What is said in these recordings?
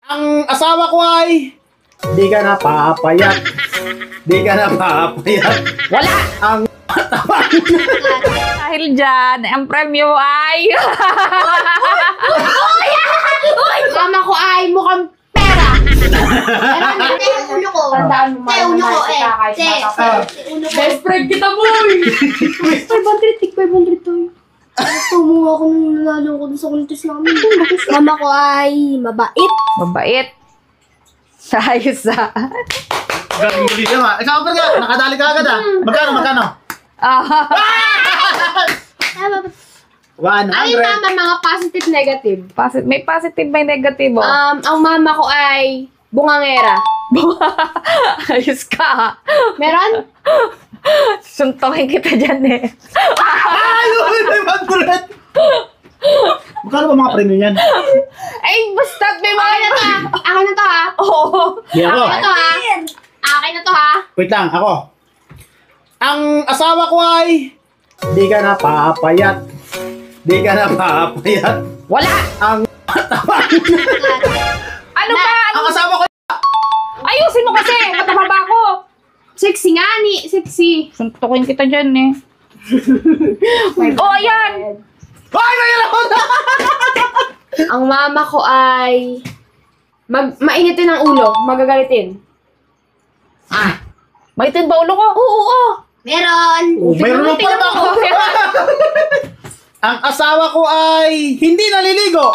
Ang asawa ko ay di ka na papayat. Di ka na papayat. Wala! Ang matawan. Dahil dyan, ang premyo ay... Mama ko ay mukhang pera. Pero hindi yung ulo ko. Tandaan mo, Te, ulo ko eh. Te, ulo ko. Best friend kita, boy! 500, tig 500 to. Tumuha ako nung nalalo ko dun sa kuntis namin. Mama ko ay mabait. Mabait. Ayos ah. Galing muli naman. Ikaw ka nga, nakadali ka agad ah. Magkano? Ay, 100. mama, mga positive, negative. May positive, may negative. Oh. Ang mama ko ay bungangera. Ayos ka. Meron? Suntokin kita dyan eh. Ay, 500. Magkano ba mga premium yan? Ay, basta may mga... Akin na to ha. Akin na to ha. Oo. Di ako. Akin na to ha. Akin na to ha. Wait lang, ako. Ang asawa ko ay di ka na papayat. Di ka na papayat. Wala! Ang matawan. Ano ba? Ang asawa ko Ayusin mo kasi! Matama ba ako? Sexy nga ni. Sexy. Suntokin kita dyan eh. Oh, ayan! ay, mayroon ako na! Ang mama ko ay mainitin ang ulo. Magagalitin. Maitin ba ulo ko? Oo. Meron. Mayroon pa Tingnan ba ako? mo. Ang asawa ko ay hindi naliligo.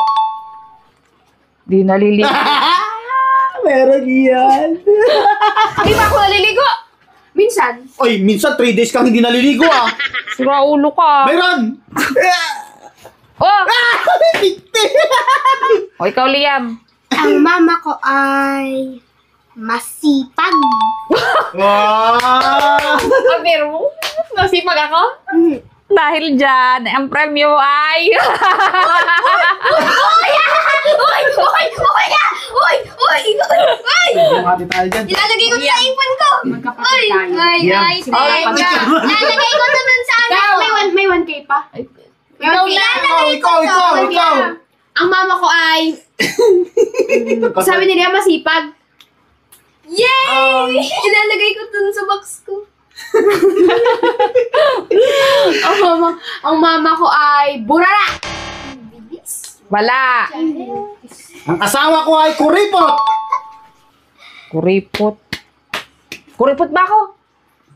Di naliligo. Meron yan. Di ba ako naliligo? Minsan. Oy, minsan 3 days kang hindi naliligo ah. Sira ulo ka. Mayroon. Oh! Bigti. O, ikaw, Liam. Ang mama ko ay masipag. Wow. Pero, nasipag ako? Mhm. Dahil dyan, ang premyo ay... Mati tayo dyan. Ilalagay ko sa ipon ko. Ay, Yeah. Ilalagay ko to dun sa ano. May 1K pa. Ikaw lang. Ikaw. Ang mama ko ay, sabi nila masipag. Yay! Ilalagay ko dun sa box ko. ang mama ko ay burara. Wala. Ang asawa ko ay kuripot. Kuripot. Kuripot ba ako?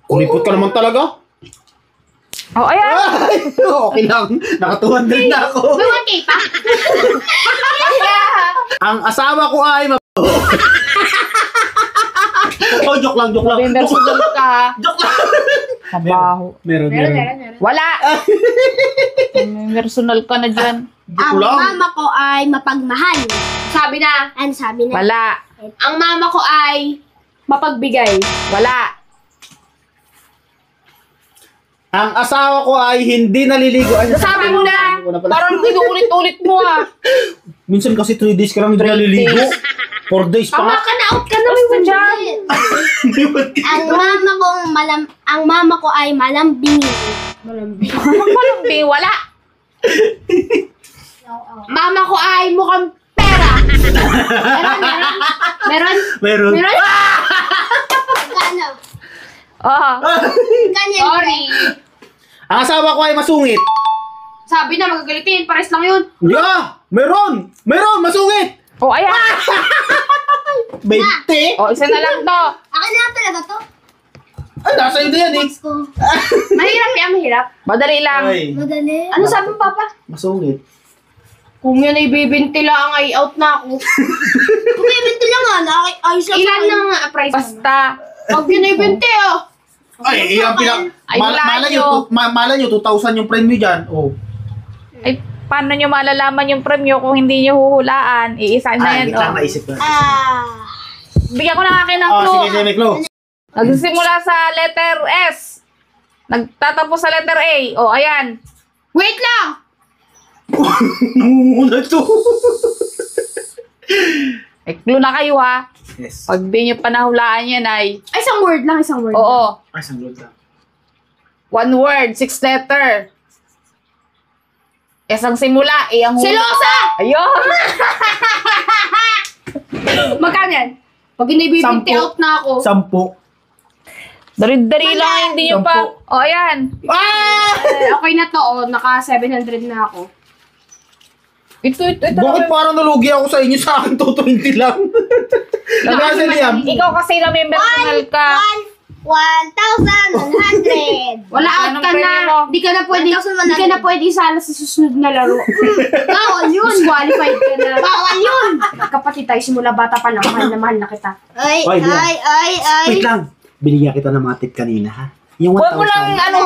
Kuripot ka naman talaga? Oh, ayan. Ay, okay lang. Nakatuhan din na ako. May 1K pa. Ang asawa ko ay oh, joke lang. November sugal ka. Joke lang. Kabaho. Meron. Wala. Personal ka na dyan. Joke Ang lang. mama ko ay mapagmahal. Sabi na. Ano sabi na? Wala. Ang mama ko ay mapagbigay. Wala. Ang asawa ko ay hindi naliligo. Ay, Sabi mo na. Wala pala. Parang inuulit-ulit mo ah. Minsan kasi 3 days ka lang hindi 3 naliligo. days. 4 days pa nga. Ka na, out ka na. Basta dyan. Ang mama ko ay malambing. Malambing. Wala. Mama ko ay mukhang pera. Meron? Meron. Magkano? Oh. Sorry. Ang asawa ko ay masungit. Sabi na magagalitin, pares lang yun. Yeah! Meron! Masungit! Oh, ayan. 20? Oh, isa na lang to. Akin na talaga to. Ay, nasa iyo yan eh. Ko. Mahirap yan, mahirap. Madali lang. Ay, Madali. Ano sabi mo, Papa? masungit. Kung yan ay bibinti lang, ay out na ako. Kung bibinti lang ayos lang. Ilan lang price mo? Basta. Pag yun ay binti, oh. Ay, iyan Ay, wala Malay nyo, 2,000 yung premium dyan. Oh. Ay, paano nyo malalaman yung premyo kung hindi nyo huhulaan? Iisa na yan. Hindi lang Oh. naisip ko. Bigyan ko na akin ng Oh, clue. sige, may clue. Nagsimula sa letter S. Nagtatapos sa letter A. Oh, ayan. Wait lang! Nunguna to. Clue na kayo ha. Yes. Pag di nyo pa nahulaan yan ay, Ay, isang word lang, isang word. oo. Ay, sanglot lang. 1 word, 6 letter. S ang simula, A ang hula. Selosa! Ayun! Magkano yan? Pag hindi bibinti Sampu. out na ako. 10. Dari-dari lang, hindi nyo pa. Sampu. O, ayan. Ah! Okay na to, oh. Naka 700 na ako. Ito. Bakit parang nalugi ako sa inyo? Sa akin, 220 lang. Nagkasa Liam. Ikaw kasi na may personal ka. 1,100. Wala out Anong ka premium na. mo? Di ka na pwede isala sa susunod na laro. Bawal yun. Disqualified ka na. Bawal yun. Kapatid tayo simula bata pa lang. Mahal na kita. Ay, Wait lang. Binigyan kita ng mga tip kanina, ha? Yung 1,000. Huwag mo lang, ano,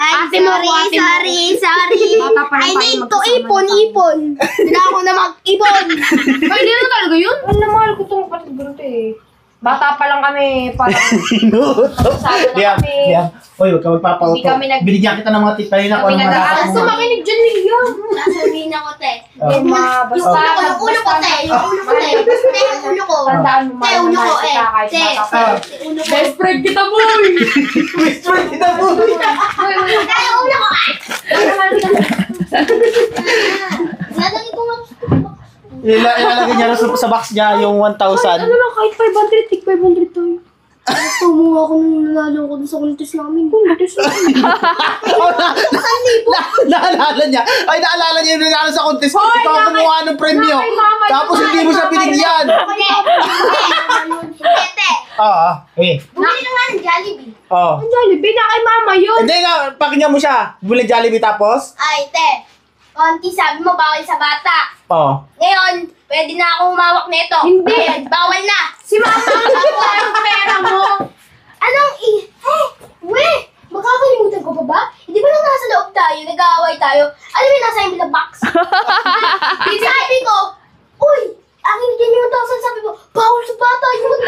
Ate mo ko, ate mo. Sorry. Bata pa lang I tayo need to magkasama na ipon. Hindi na ako na mag-ipon. Ay, hindi na talaga yun. Ang mahal ko itong kapatid ganito eh. Bata pa lang kami. Parang Sana na Liam, kami. Liam. Hoy, huwag ka magpapauto. Hindi kami Binigyan kita ng mga tip kanina. Kami Kung ano nag-aaral mga sa makinig dyan niya. Sasabihin ako, te. Eh, basta. Yung ulo ko, te. Yung ulo ko, te. Te, yung ulo ko. Tandaan mo, Te, mahal ulo na ko, mahal eh. kita kahit Te, bata pa. te, ulo ko. Best friend kita, boy! Best friend kita po. Te, yung ulo ko. Lalagay ko nga. Ilalagay niya sa box niya yung 1,000. Ano lang, kahit 500, tig 500 tayo. Tumuha ako nung nanalo ko dun sa contest namin. Contest namin. Naalala niya. Ay, naalala niya yung nanalo sa contest. Hoy, Ikaw ang kumuha ng premyo. Nakay mama, Tapos nakay hindi mo siya mama, binigyan. Te, Eh. bumili na nga ng Jollibee. Oo. Ang Jollibee na kay mama yun. Hindi nga, pakinggan mo siya. Bumili Jollibee tapos? Ay, te. Konti sabi mo, bawal sa bata. Oo. Ngayon, pwede na akong humawak nito. Hindi. Ayan, bawal na. Si mama ang nakuha yung pera mo. Anong makakalimutan ko pa ba? Hindi ba nang nasa loob tayo, nag-aaway tayo? Alam mo yung nasa yung bilang box? Sabi ko, uy, akin din yung 1,000. Sabi ko, bawal sa bata yung 1,000.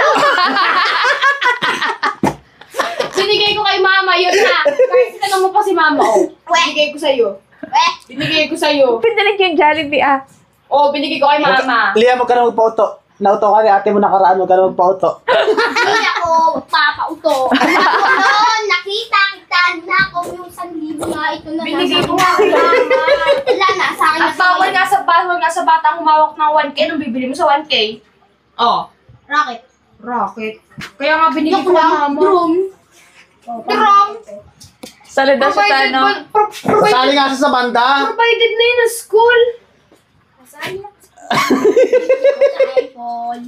Binigay ko kay mama yun na. Kahit tanong mo pa si mama, oh. Binigay ko sa'yo. Binigay ko sa'yo. Pindalag yung Jollibee, ah. Oh, binigay ko kay mama. Liam, huwag ka na magpa-auto. Nauto ka ni ate mo nakaraan, huwag ka na magpa-auto. Hindi ako magpapauto. Noon, nakita na ako yung 1,000 nga ito na Binigay nasa ko nga kay mama. Wala na, sa akin At bawal nga sa bata ang humawak ng 1K. Anong bibili mo sa 1K? Oh. Rocket. Rocket. Kaya nga binigay ko Yung kay mama. drum. Drum. Salida siya sa ano. Sali nga siya sa banda. Provided na yun na school. Saan yan? Sa iPhone.